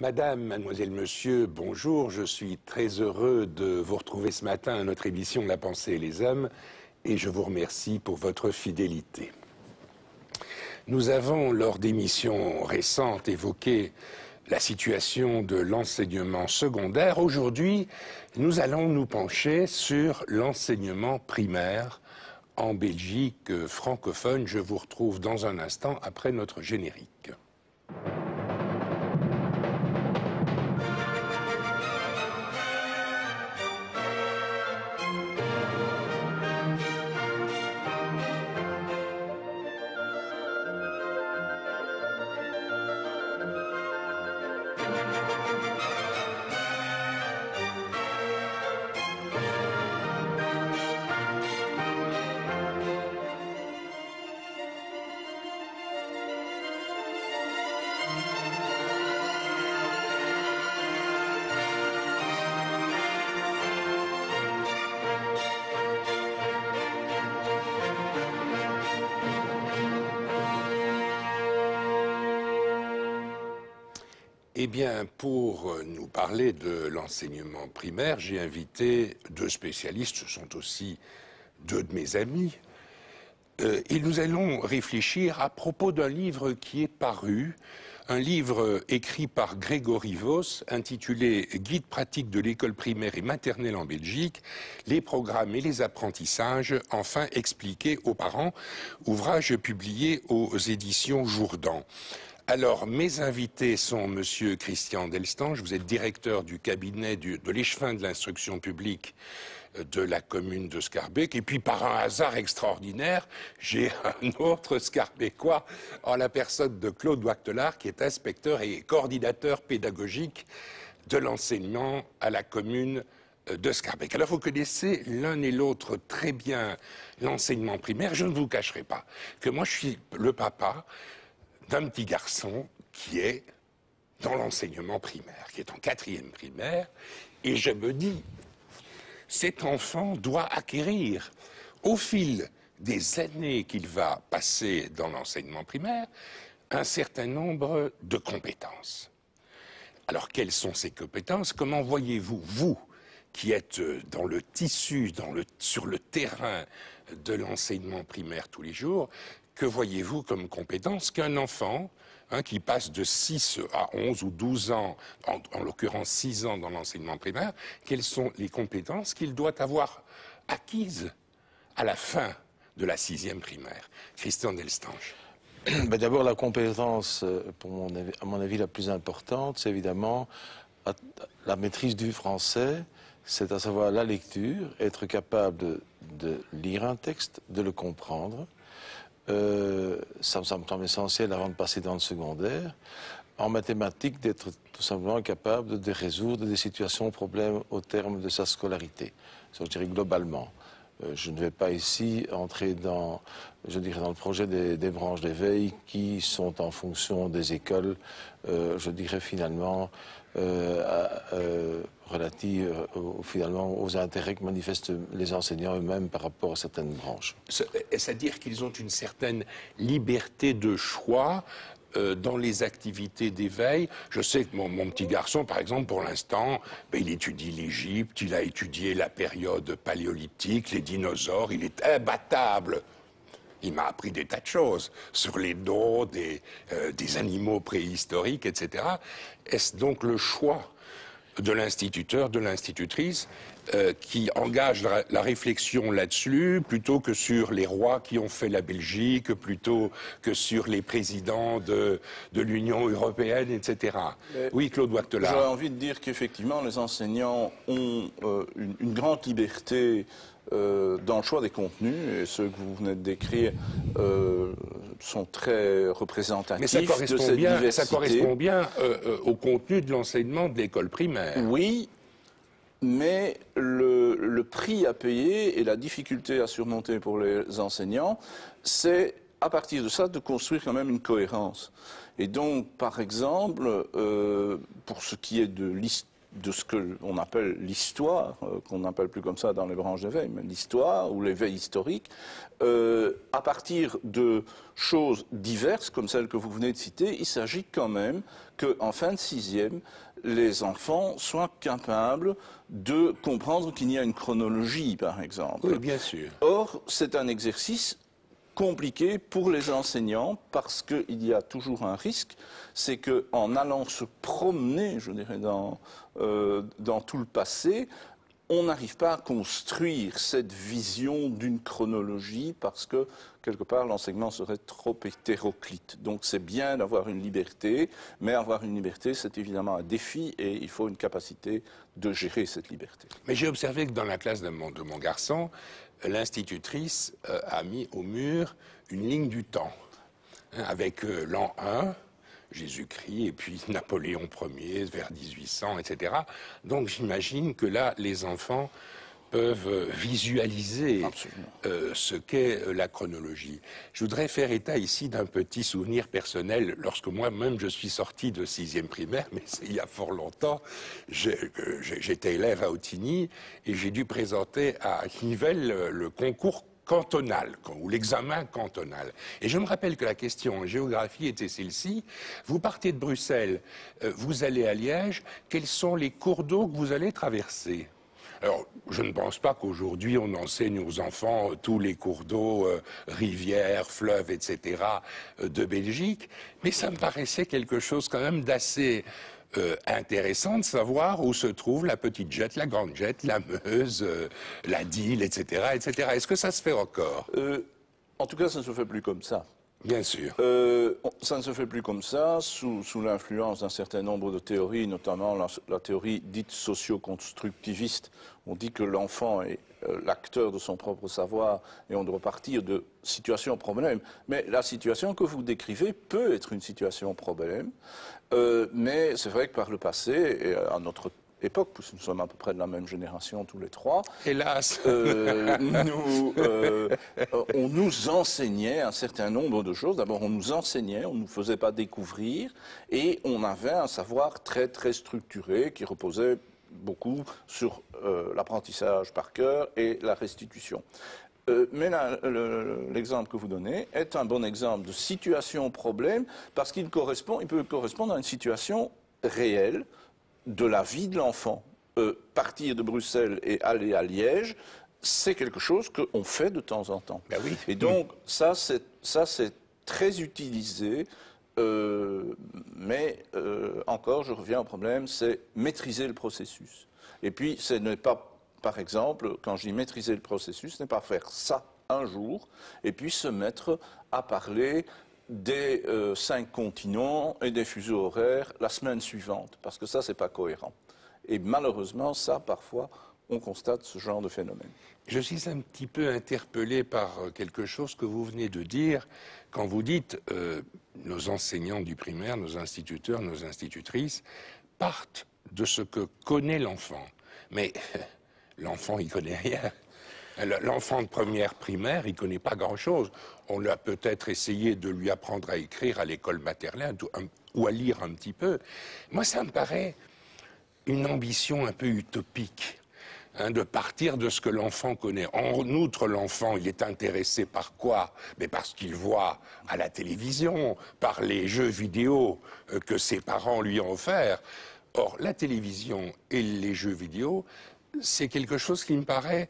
Madame, mademoiselle, monsieur, bonjour. Je suis très heureux de vous retrouver ce matin à notre émission La pensée et les hommes et je vous remercie pour votre fidélité. Nous avons, lors d'émissions récentes, évoqué la situation de l'enseignement secondaire. Aujourd'hui, nous allons nous pencher sur l'enseignement primaire en Belgique francophone. Je vous retrouve dans un instant après notre générique. Eh bien, pour nous parler de l'enseignement primaire, j'ai invité deux spécialistes, ce sont aussi deux de mes amis, et nous allons réfléchir à propos d'un livre qui est paru, un livre écrit par Grégory Vos, intitulé « Guide pratique de l'école primaire et maternelle en Belgique, les programmes et les apprentissages, enfin expliqués aux parents », ouvrage publié aux éditions Jourdan. Alors, mes invités sont Monsieur Christian Delstange, vous êtes directeur du cabinet de l'échevin de l'instruction publique de la commune de Schaerbeek. Et puis, par un hasard extraordinaire, j'ai un autre Schaerbeckois en la personne de Claude Wachtelard, qui est inspecteur et coordinateur pédagogique de l'enseignement à la commune de Schaerbeek. Alors, vous connaissez l'un et l'autre très bien l'enseignement primaire. Je ne vous cacherai pas que moi, je suis le papa d'un petit garçon qui est dans l'enseignement primaire, qui est en 4e primaire, et je me dis, cet enfant doit acquérir, au fil des années qu'il va passer dans l'enseignement primaire, un certain nombre de compétences. Alors, quelles sont ces compétences? Comment voyez-vous, vous, qui êtes dans le tissu, sur le terrain de l'enseignement primaire tous les jours, que voyez-vous comme compétence qu'un enfant qui passe de 6 à 11 ou 12 ans, en l'occurrence 6 ans dans l'enseignement primaire, quelles sont les compétences qu'il doit avoir acquises à la fin de la 6e primaire? Christian Delstange. D'abord, la compétence, à mon avis, la plus importante, c'est évidemment la maîtrise du français, c'est à savoir la lecture, être capable de lire un texte, de le comprendre. Ça me semble essentiel avant de passer dans le secondaire. En mathématiques, d'être tout simplement capable de résoudre des situations, problèmes au terme de sa scolarité. Ça, je dirais globalement. Je ne vais pas ici entrer dans, je dirais, dans le projet des branches d'éveil qui sont en fonction des écoles, je dirais finalement, relatives finalement aux intérêts que manifestent les enseignants eux-mêmes par rapport à certaines branches. C'est-à-dire qu'ils ont une certaine liberté de choix dans les activités d'éveil. Je sais que mon petit garçon, par exemple, pour l'instant, il étudie l'Égypte, il a étudié la période paléolithique, les dinosaures, il est imbattable. Il m'a appris des tas de choses sur les noms des animaux préhistoriques, etc. Est-ce donc le choix de l'instituteur, de l'institutrice, qui engage la réflexion là-dessus, plutôt que sur les rois qui ont fait la Belgique, plutôt que sur les présidents de l'Union européenne, etc. Oui, Claude Wachtelard. J'aurais envie de dire qu'effectivement, les enseignants ont une grande liberté dans le choix des contenus, et ceux que vous venez de décrire sont très représentatifs Mais ça correspond de cette bien, diversité. ça correspond bien au contenu de l'enseignement de l'école primaire. Oui, mais le prix à payer et la difficulté à surmonter pour les enseignants, c'est à partir de ça de construire quand même une cohérence. Et donc, par exemple, pour ce qui est de de ce que l'on appelle l'histoire, qu'on n'appelle plus comme ça dans les branches d'éveil, mais l'histoire ou l'éveil historique, à partir de choses diverses comme celles que vous venez de citer, il s'agit quand même qu'en fin de sixième, les enfants soient capables de comprendre qu'il y a une chronologie, par exemple. Oui, bien sûr. Or, c'est un exercice compliqué pour les enseignants parce qu'il y a toujours un risque, c'est qu'en allant se promener, je dirais, dans tout le passé, on n'arrive pas à construire cette vision d'une chronologie parce que, quelque part, l'enseignement serait trop hétéroclite. Donc c'est bien d'avoir une liberté, mais avoir une liberté, c'est évidemment un défi et il faut une capacité de gérer cette liberté. Mais j'ai observé que dans la classe de mon garçon, l'institutrice a mis au mur une ligne du temps, hein, avec l'an 1, Jésus-Christ, et puis Napoléon Ier, vers 1800, etc. Donc j'imagine que là, les enfants peuvent visualiser ce qu'est la chronologie. Je voudrais faire état ici d'un petit souvenir personnel. Lorsque moi-même je suis sorti de 6e primaire, mais c'est il y a fort longtemps, j'étais élève à Ottigny et j'ai dû présenter à Nivelles le concours cantonal, ou l'examen cantonal. Et je me rappelle que la question en géographie était celle-ci. Vous partez de Bruxelles, vous allez à Liège, quels sont les cours d'eau que vous allez traverser ? Alors, je ne pense pas qu'aujourd'hui on enseigne aux enfants tous les cours d'eau, rivières, fleuves, etc. De Belgique, mais ça me paraissait quelque chose quand même d'assez intéressant de savoir où se trouve la petite Jette, la grande Jette, la Meuse, la Dyle, etc., etc. Est-ce que ça se fait encore ? En tout cas, ça ne se fait plus comme ça. Bien sûr. Ça ne se fait plus comme ça, sous l'influence d'un certain nombre de théories, notamment la théorie dite socio-constructiviste. On dit que l'enfant est l'acteur de son propre savoir et on doit partir de situations problèmes. Mais la situation que vous décrivez peut être une situation problème. Mais c'est vrai que par le passé, et à notre époque, puisque nous sommes à peu près de la même génération tous les trois. Hélas. On nous enseignait un certain nombre de choses. D'abord, on nous enseignait, on ne nous faisait pas découvrir, et on avait un savoir très très structuré qui reposait beaucoup sur l'apprentissage par cœur et la restitution. Mais l'exemple que vous donnez est un bon exemple de situation-problème parce qu'il peut correspondre à une situation réelle de la vie de l'enfant. Partir de Bruxelles et aller à Liège, c'est quelque chose qu'on fait de temps en temps. Ben oui. Et donc, ça c'est très utilisé, mais encore, je reviens au problème, c'est maîtriser le processus. Et puis, ce n'est pas, par exemple, quand je dis maîtriser le processus, ce n'est pas faire ça un jour, et puis se mettre à parler des 5 continents et des fuseaux horaires la semaine suivante, parce que ça, c'est pas cohérent. Et malheureusement, ça, parfois, on constate ce genre de phénomène. Je suis un petit peu interpellé par quelque chose que vous venez de dire quand vous dites nos enseignants du primaire, nos instituteurs, nos institutrices partent de ce que connaît l'enfant. Mais l'enfant, il connaît rien. L'enfant de première primaire, il ne connaît pas grand-chose. On a peut-être essayé de lui apprendre à écrire à l'école maternelle ou à lire un petit peu. Moi, ça me paraît une ambition un peu utopique, hein, de partir de ce que l'enfant connaît. En outre, l'enfant, il est intéressé par quoi? Mais parce qu'il voit à la télévision, par les jeux vidéo que ses parents lui ont offerts. Or, la télévision et les jeux vidéo, c'est quelque chose qui me paraît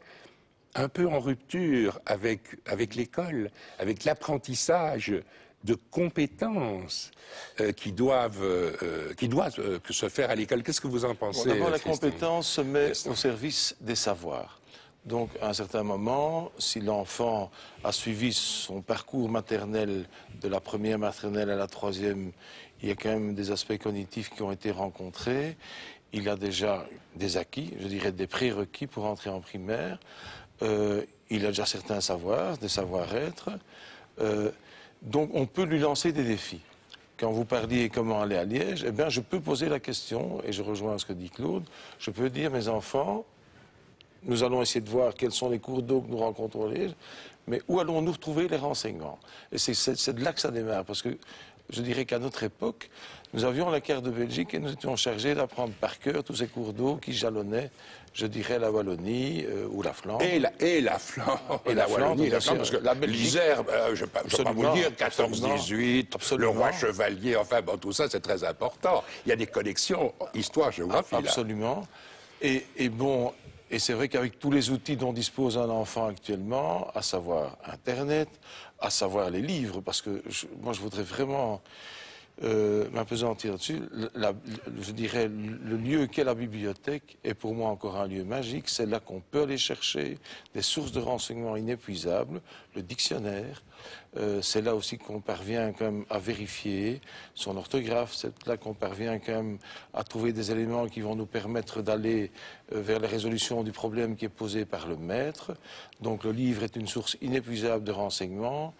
un peu en rupture avec l'école, avec l'apprentissage de compétences qui doivent se faire à l'école. Qu'est-ce que vous en pensez? D'abord, la compétence se met au service des savoirs. Donc, à un certain moment, si l'enfant a suivi son parcours maternel de la première maternelle à la troisième, il y a quand même des aspects cognitifs qui ont été rencontrés. Il a déjà des acquis, je dirais des prérequis pour entrer en primaire. Il a déjà certains savoirs, des savoir-être. Donc, on peut lui lancer des défis. Quand vous parliez comment aller à Liège, eh bien, je peux poser la question, et je rejoins ce que dit Claude, je peux dire, mes enfants, nous allons essayer de voir quels sont les cours d'eau que nous rencontrons à Liège, mais où allons-nous retrouver les renseignements? Et c'est de là que ça démarre, parce que je dirais qu'à notre époque, nous avions la carte de Belgique et nous étions chargés d'apprendre par cœur tous ces cours d'eau qui jalonnaient, je dirais, la Wallonie ou la Flandre. Et la Flandre, Et la Wallonie, Flandre, la Flandre, parce que la Belgique. l'Isère, je ne vais pas vous le dire, 14-18, le roi chevalier, enfin bon, tout ça c'est très important. Il y a des connexions histoire-géographie. Absolument. Et bon, et c'est vrai qu'avec tous les outils dont dispose un enfant actuellement, à savoir Internet, à savoir les livres, parce que moi je voudrais vraiment m'apesantir dessus, je dirais le lieu qu'est la bibliothèque est pour moi encore un lieu magique. C'est là qu'on peut aller chercher des sources de renseignements inépuisables, le dictionnaire. C'est là aussi qu'on parvient quand même à vérifier son orthographe. C'est là qu'on parvient quand même à trouver des éléments qui vont nous permettre d'aller vers la résolution du problème qui est posé par le maître. Donc le livre est une source inépuisable de renseignements.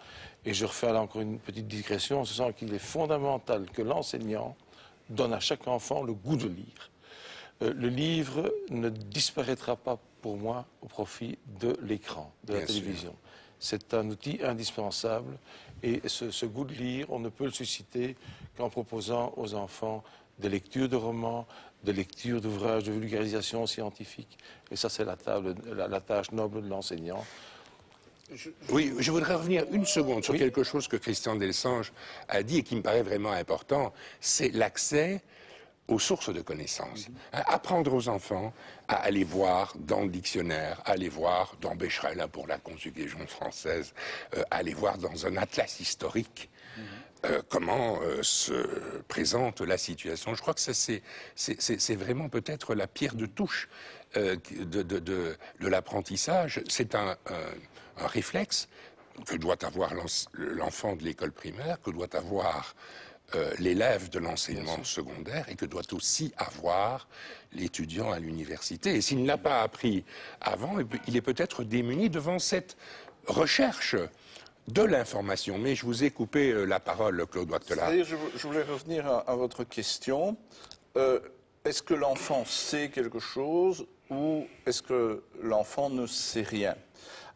Et je refais là encore une petite digression en ce sens qu'il est fondamental que l'enseignant donne à chaque enfant le goût de lire. Le livre ne disparaîtra pas pour moi au profit de l'écran, de la télévision. C'est un outil indispensable et ce goût de lire, on ne peut le susciter qu'en proposant aux enfants des lectures de romans, des lectures d'ouvrages de vulgarisation scientifique. Et ça, c'est la tâche noble de l'enseignant. Oui, je voudrais revenir une seconde sur quelque chose que Christian Delsange a dit et qui me paraît vraiment important, c'est l'accès aux sources de connaissances. Apprendre aux enfants à aller voir dans le dictionnaire, à aller voir dans Becherel pour la conjugaison française, à aller voir dans un atlas historique comment se présente la situation. Je crois que ça, c'est vraiment peut-être la pierre de touche de l'apprentissage. C'est un réflexe que doit avoir l'enfant de l'école primaire, que doit avoir l'élève de l'enseignement secondaire et que doit aussi avoir l'étudiant à l'université. Et s'il ne l'a pas appris avant, il est peut-être démuni devant cette recherche de l'information. Mais je vous ai coupé la parole, Claude Wachtelard. C'est-à-dire, je voulais revenir à votre question. Est-ce que l'enfant sait quelque chose ou est-ce que l'enfant ne sait rien?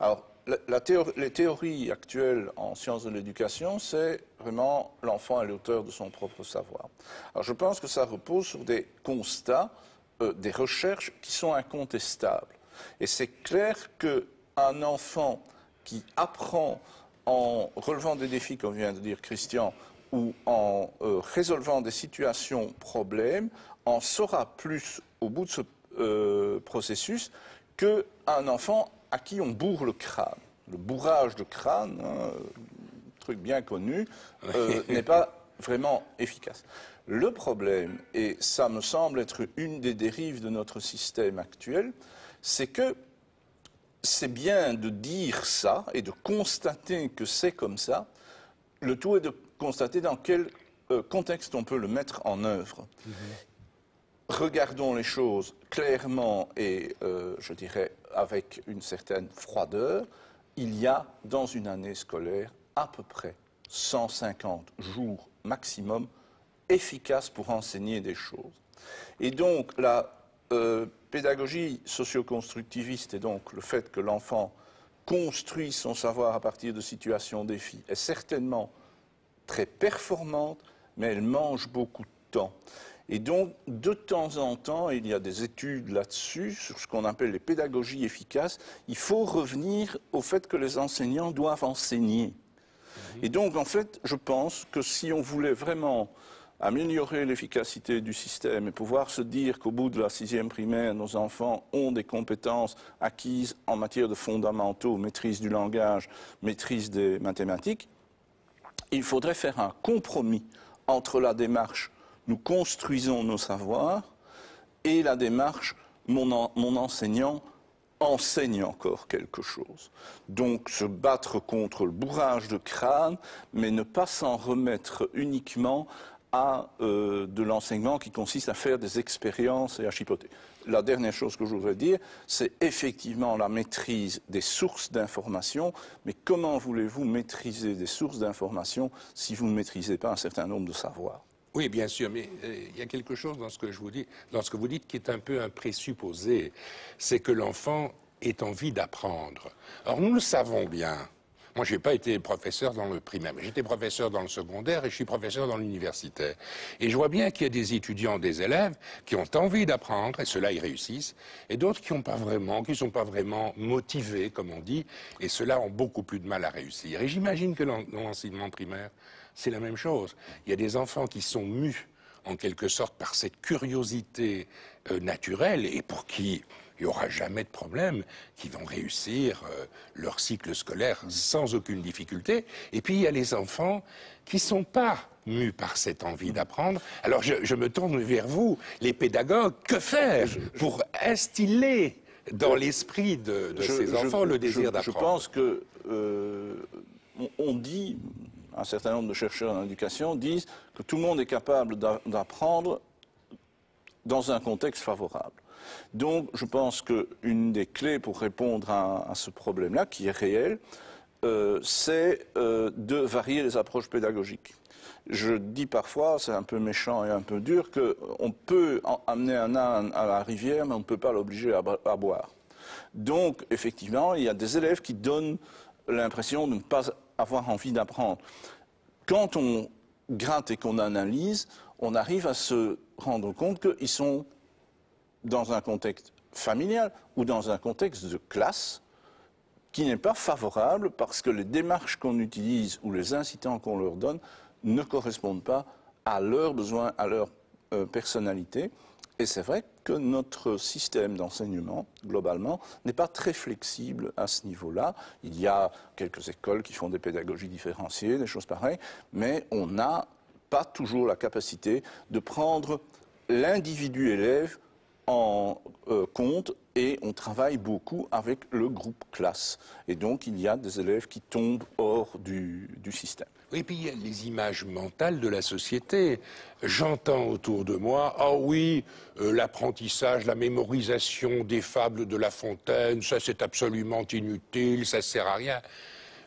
Alors, les théories actuelles en sciences de l'éducation, c'est vraiment l'enfant est l'auteur de son propre savoir. Alors je pense que ça repose sur des constats, des recherches qui sont incontestables. Et c'est clair qu'un enfant qui apprend en relevant des défis, comme vient de dire Christian, ou en résolvant des situations problèmes, en saura plus au bout de ce processus qu'un enfant à qui on bourre le crâne. Le bourrage de crâne, truc bien connu, n'est pas vraiment efficace. Le problème, et ça me semble être une des dérives de notre système actuel, c'est que c'est bien de dire ça et de constater que c'est comme ça. Le tout est de constater dans quel contexte on peut le mettre en œuvre. Regardons les choses clairement et, je dirais, avec une certaine froideur. Il y a, dans une année scolaire, à peu près 150 jours maximum efficaces pour enseigner des choses. Et donc, la pédagogie socio-constructiviste, et donc le fait que l'enfant construit son savoir à partir de situations défis, est certainement très performante, mais elle mange beaucoup de temps. Et donc, de temps en temps, il y a des études là-dessus, sur ce qu'on appelle les pédagogies efficaces, il faut revenir au fait que les enseignants doivent enseigner. Et donc, en fait, je pense que si on voulait vraiment améliorer l'efficacité du système et pouvoir se dire qu'au bout de la 6e primaire, nos enfants ont des compétences acquises en matière de fondamentaux, maîtrise du langage, maîtrise des mathématiques, il faudrait faire un compromis entre la démarche nous construisons nos savoirs, et la démarche, mon enseignant enseigne encore quelque chose. Donc se battre contre le bourrage de crâne, mais ne pas s'en remettre uniquement à de l'enseignement qui consiste à faire des expériences et à chipoter. La dernière chose que je voudrais dire, c'est effectivement la maîtrise des sources d'information, mais comment voulez-vous maîtriser des sources d'information si vous ne maîtrisez pas un certain nombre de savoirs ? Oui, bien sûr, mais il y a quelque chose dans ce que je vous dis, dans ce que vous dites qui est un peu un présupposé, c'est que l'enfant ait envie d'apprendre. Or, nous le savons bien, Moi, je n'ai pas été professeur dans le primaire, mais j'étais professeur dans le secondaire et je suis professeur dans l'universitaire. Et je vois bien qu'il y a des étudiants, des élèves qui ont envie d'apprendre, et ceux-là, ils réussissent, et d'autres qui n'ont pas vraiment, qui ne sont pas vraiment motivés, comme on dit, et ceux-là ont beaucoup plus de mal à réussir. Et j'imagine que dans l'enseignement primaire, c'est la même chose. Il y a des enfants qui sont mus, en quelque sorte, par cette curiosité naturelle, et pour qui il n'y aura jamais de problème, qui vont réussir leur cycle scolaire sans aucune difficulté. Et puis il y a les enfants qui ne sont pas mus par cette envie d'apprendre. Alors je me tourne vers vous, les pédagogues, que faire pour instiller dans l'esprit de ces enfants le désir d'apprendre? Je pense que on dit, un certain nombre de chercheurs en éducation disent que tout le monde est capable d'apprendre dans un contexte favorable. Donc, je pense qu'une des clés pour répondre à ce problème-là, qui est réel, c'est de varier les approches pédagogiques. Je dis parfois, c'est un peu méchant et un peu dur, qu'on peut amener un âne à la rivière, mais on ne peut pas l'obliger à boire. Donc, effectivement, il y a des élèves qui donnent l'impression de ne pas avoir envie d'apprendre. Quand on gratte et qu'on analyse, on arrive à se rendre compte qu'ils sont dans un contexte familial ou dans un contexte de classe qui n'est pas favorable parce que les démarches qu'on utilise ou les incitants qu'on leur donne ne correspondent pas à leurs besoins, à leur personnalité. Et c'est vrai que notre système d'enseignement, globalement, n'est pas très flexible à ce niveau-là. Il y a quelques écoles qui font des pédagogies différenciées, des choses pareilles, mais on n'a pas toujours la capacité de prendre l'individu élève en compte, et on travaille beaucoup avec le groupe classe. Et donc, il y a des élèves qui tombent hors du système. Oui, puis il y a les images mentales de la société. J'entends autour de moi, ah oui, l'apprentissage, la mémorisation des fables de La Fontaine, ça c'est absolument inutile, ça sert à rien.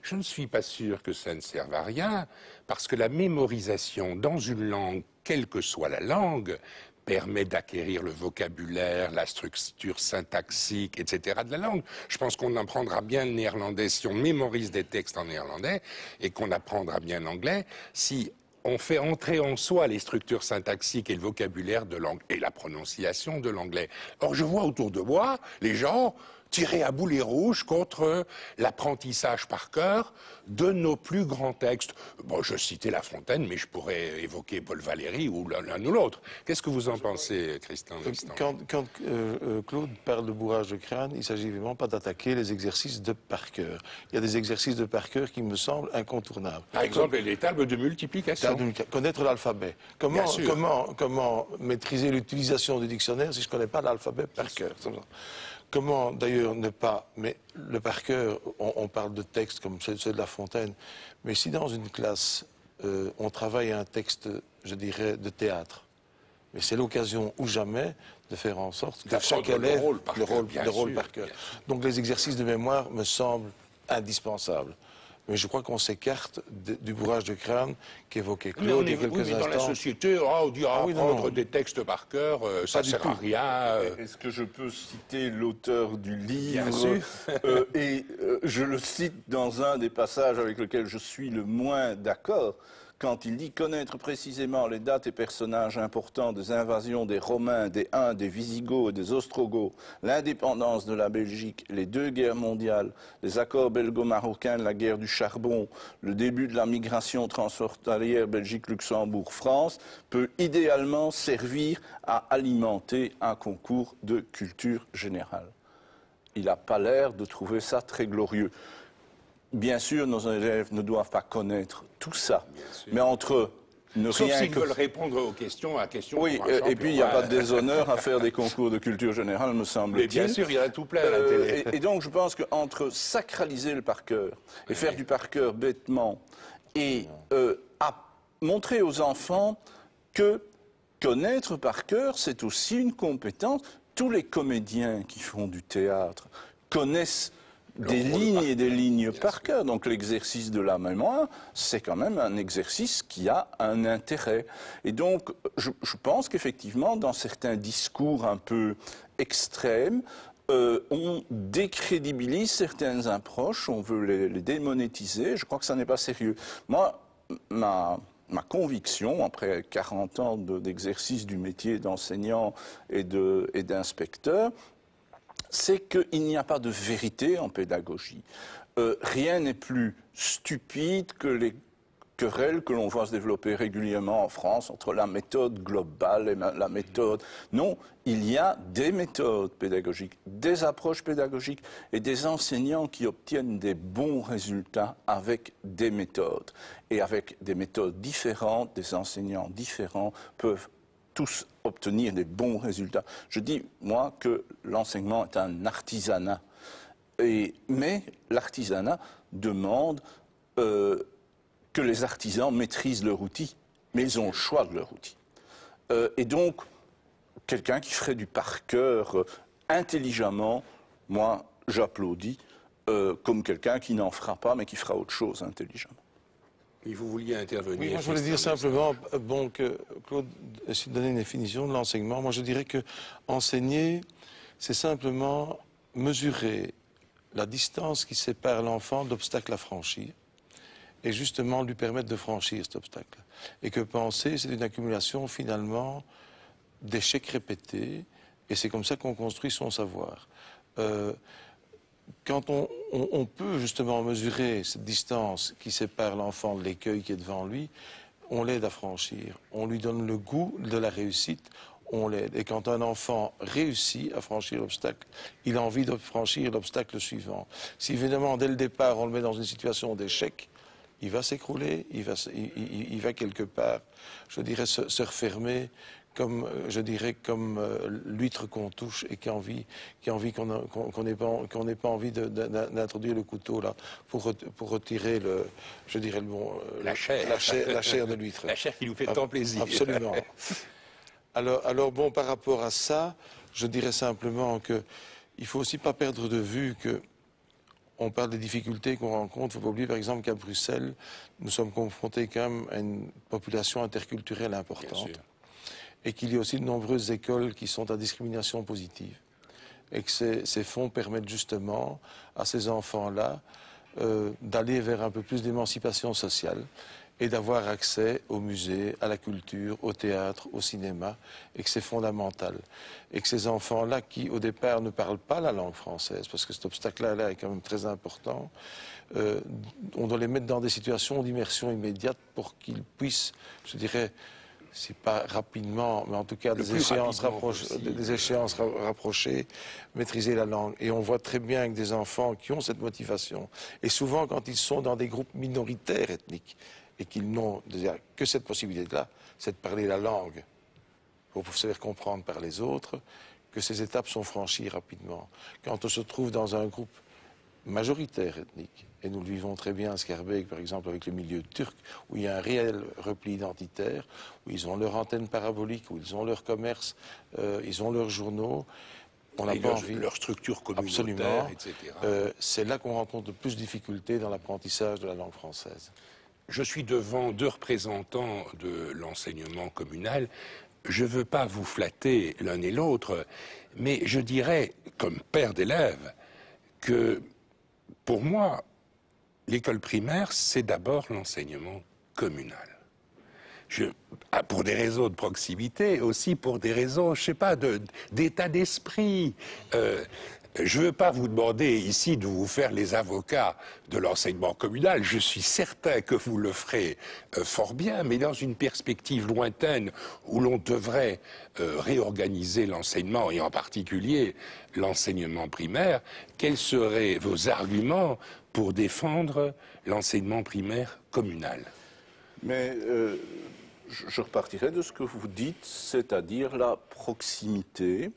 Je ne suis pas sûr que ça ne serve à rien, parce que la mémorisation dans une langue, quelle que soit la langue, permet d'acquérir le vocabulaire, la structure syntaxique, etc. de la langue. Je pense qu'on apprendra bien le néerlandais si on mémorise des textes en néerlandais et qu'on apprendra bien l'anglais si on fait entrer en soi les structures syntaxiques et le vocabulaire de langue et la prononciation de l'anglais. Or, je vois autour de moi les gens tirer à boulet rouge contre l'apprentissage par cœur de nos plus grands textes. Bon, je citais La Fontaine, mais je pourrais évoquer Paul Valéry ou l'un ou l'autre. Qu'est-ce que vous en pensez, Christian? Quand Claude parle de bourrage de crâne, il ne s'agit vraiment pas d'attaquer les exercices de par cœur. Il y a des exercices de par cœur qui me semblent incontournables. Par exemple, les tables de multiplication. Connaître l'alphabet. Comment maîtriser l'utilisation du dictionnaire si je ne connais pas l'alphabet par cœur? Comment, d'ailleurs, ne pas... Mais le par cœur, on parle de textes comme ceux de La Fontaine, mais si dans une classe, on travaille un texte, je dirais, de théâtre, mais c'est l'occasion ou jamais de faire en sorte que chaque élève... Le rôle par cœur. Donc les exercices de mémoire me semblent indispensables. Mais je crois qu'on s'écarte du bourrage de crâne qu'évoquait Claude il y a quelques instants. Dans la société, on dit apprendre des textes par cœur, ça ne sert à rien. Est-ce que je peux citer l'auteur du livre? Bien sûr. Je le cite dans un des passages avec lesquels je suis le moins d'accord, quand il dit connaître précisément les dates et personnages importants des invasions des Romains, des Huns, des Visigoths et des Ostrogoths, l'indépendance de la Belgique, les deux guerres mondiales, les accords belgo-marocains, la guerre du charbon, le début de la migration transfrontalière Belgique-Luxembourg-France, peut idéalement servir à alimenter un concours de culture générale. Il n'a pas l'air de trouver ça très glorieux. Bien sûr, nos élèves ne doivent pas connaître tout ça, mais entre ne Sauf rien s'ils que... veulent répondre aux questions, Oui, et puis il n'y a pas de déshonneur à faire des concours de culture générale, me semble-t-il. Mais bien sûr, il y en a tout plein à la télé. Et donc je pense qu'entre sacraliser le par cœur et faire du par cœur bêtement et à montrer aux enfants que connaître par cœur, c'est aussi une compétence. Tous les comédiens qui font du théâtre connaissent des lignes et des lignes par cœur. Donc l'exercice de la mémoire, c'est quand même un exercice qui a un intérêt. Et donc je pense qu'effectivement, dans certains discours un peu extrêmes, on décrédibilise certaines approches, on veut les démonétiser. Je crois que ça n'est pas sérieux. Moi, ma conviction, après 40 ans d'exercice du métier d'enseignant et d'inspecteur, c'est qu'il n'y a pas de vérité en pédagogie. Rien n'est plus stupide que les querelles que l'on voit se développer régulièrement en France entre la méthode globale et la méthode. Non, il y a des méthodes pédagogiques, des approches pédagogiques et des enseignants qui obtiennent des bons résultats avec des méthodes. Et avec des méthodes différentes, des enseignants différents peuvent tous obtenir des bons résultats. Je dis, moi, que l'enseignement est un artisanat. Mais l'artisanat demande que les artisans maîtrisent leur outil, mais ils ont le choix de leur outil. Et donc, quelqu'un qui ferait du par cœur intelligemment, moi, j'applaudis, comme quelqu'un qui n'en fera pas, mais qui fera autre chose intelligemment. Et vous vouliez intervenir. Oui, moi, je voulais dire simplement, bon, que Claude essaie de donner une définition de l'enseignement. Moi, je dirais que enseigner, c'est simplement mesurer la distance qui sépare l'enfant d'obstacles à franchir, et justement lui permettre de franchir cet obstacle. Et que penser, c'est une accumulation finalement d'échecs répétés, et c'est comme ça qu'on construit son savoir. Quand on peut justement mesurer cette distance qui sépare l'enfant de l'écueil qui est devant lui, on l'aide à franchir, on lui donne le goût de la réussite, on l'aide. Et quand un enfant réussit à franchir l'obstacle, il a envie de franchir l'obstacle suivant. Si évidemment, dès le départ, on le met dans une situation d'échec, il va s'écrouler, il va quelque part, je dirais, se refermer, comme, je dirais, comme l'huître qu'on touche et qui a envie qu'on n'ait pas envie d'introduire le couteau là pour retirer la chair de l'huître. La chair qui nous fait tant plaisir. Absolument. Alors bon, par rapport à ça, je dirais simplement qu'il ne faut aussi pas perdre de vue que on parle des difficultés qu'on rencontre. Il ne faut pas oublier, par exemple, qu'à Bruxelles, nous sommes confrontés quand même à une population interculturelle importante. Et qu'il y a aussi de nombreuses écoles qui sont à discrimination positive. Et que ces fonds permettent justement à ces enfants-là d'aller vers un peu plus d'émancipation sociale et d'avoir accès aux musées, à la culture, au théâtre, au cinéma, et que c'est fondamental. Et que ces enfants-là, qui au départ ne parlent pas la langue française, parce que cet obstacle-là est quand même très important, on doit les mettre dans des situations d'immersion immédiate pour qu'ils puissent, je dirais, si pas rapidement, mais en tout cas des échéances rapprochées, maîtriser la langue. Et on voit très bien avec des enfants qui ont cette motivation. Et souvent, quand ils sont dans des groupes minoritaires ethniques, et qu'ils n'ont que cette possibilité-là, c'est de parler la langue pour se faire comprendre par les autres, que ces étapes sont franchies rapidement. Quand on se trouve dans un groupe majoritaire ethnique, et nous le vivons très bien à Schaerbeek, par exemple, avec le milieu turc, où il y a un réel repli identitaire, où ils ont leur antenne parabolique, où ils ont leur commerce, ils ont leurs journaux. On n'a pas envie. Leur structure communautaire, absolument, etc. C'est là qu'on rencontre le plus de difficultés dans l'apprentissage de la langue française. Je suis devant deux représentants de l'enseignement communal. Je ne veux pas vous flatter l'un et l'autre, mais je dirais, comme père d'élèves, que pour moi, l'école primaire, c'est d'abord l'enseignement communal. Pour des raisons de proximité, aussi pour des raisons, je ne sais pas, d'état d'esprit. Je ne veux pas vous demander ici de vous faire les avocats de l'enseignement communal. Je suis certain que vous le ferez fort bien, mais dans une perspective lointaine où l'on devrait réorganiser l'enseignement, et en particulier l'enseignement primaire, quels seraient vos arguments pour défendre l'enseignement primaire communal? Mais je repartirai de ce que vous dites, c'est-à-dire la proximité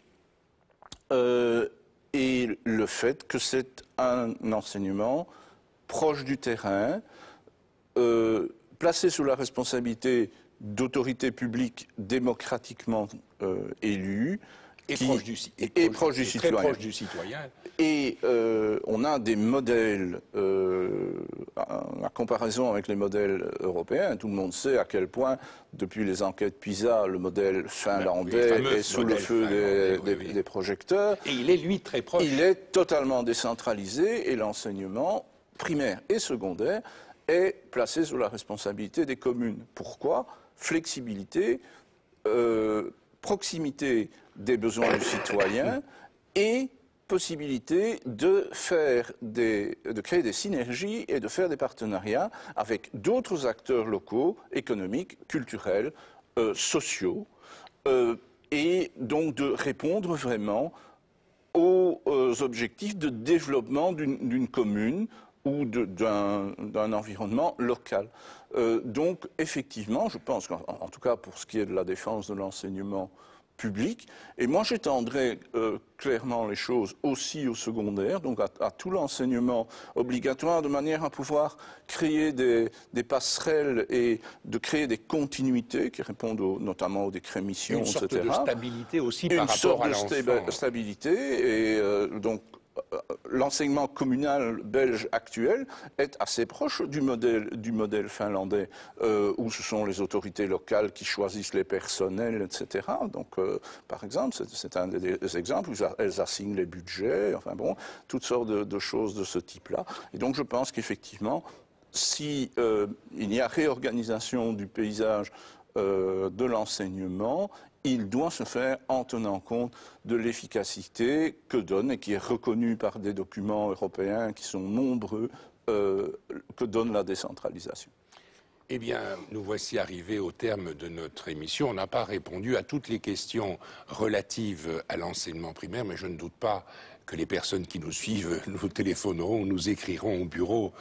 et le fait que c'est un enseignement proche du terrain, placé sous la responsabilité d'autorités publiques démocratiquement élues, Et proche du citoyen. Très proche du citoyen. Et on a des modèles, la comparaison avec les modèles européens, tout le monde sait à quel point, depuis les enquêtes PISA, le modèle finlandais est sous le feu des projecteurs. Et il est, lui, très proche. Il est totalement décentralisé et l'enseignement primaire et secondaire est placé sous la responsabilité des communes. Pourquoi? Flexibilité, proximité des besoins du citoyen et possibilité de créer des synergies et de faire des partenariats avec d'autres acteurs locaux, économiques, culturels, sociaux, et donc de répondre vraiment aux objectifs de développement d'une commune ou d'un environnement local. Donc, effectivement, je pense qu'en tout cas pour ce qui est de la défense de l'enseignement public, et moi j'étendrai clairement les choses aussi au secondaire, donc à tout l'enseignement obligatoire, de manière à pouvoir créer des passerelles et de créer des continuités qui répondent notamment aux décrémissions, etc. Une sorte de stabilité aussi par rapport à l'enfant. Une sorte de stabilité, et donc l'enseignement communal belge actuel est assez proche du modèle finlandais, où ce sont les autorités locales qui choisissent les personnels, etc. Donc, par exemple, c'est un des exemples où elles assignent les budgets, enfin bon, toutes sortes de choses de ce type-là. Et donc, je pense qu'effectivement, si il y a réorganisation du paysage de l'enseignement, il doit se faire en tenant compte de l'efficacité que donne, et qui est reconnue par des documents européens qui sont nombreux, que donne la décentralisation. Eh bien, nous voici arrivés au terme de notre émission. On n'a pas répondu à toutes les questions relatives à l'enseignement primaire, mais je ne doute pas que les personnes qui nous suivent nous téléphoneront, nous écriront au bureau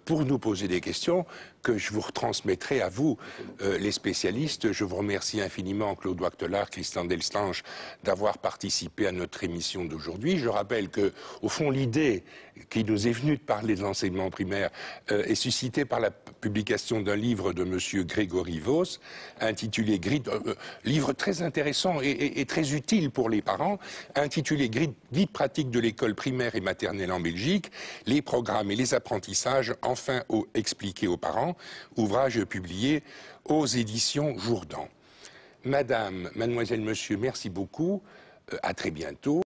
pour nous poser des questions que je vous retransmettrai à vous, les spécialistes. Je vous remercie infiniment, Claude Wachtelard, Christian Delstange, d'avoir participé à notre émission d'aujourd'hui. Je rappelle que, au fond, l'idée qui nous est venue de parler de l'enseignement primaire est suscitée par la publication d'un livre de M. Grégory Vos, intitulé livre très intéressant et très utile pour les parents, intitulé Guide pratique de l'école primaire et maternelle en Belgique, les programmes et les apprentissages enfin expliqués aux parents, ouvrage publié aux éditions Jourdan. Madame, mademoiselle, monsieur, merci beaucoup, à très bientôt.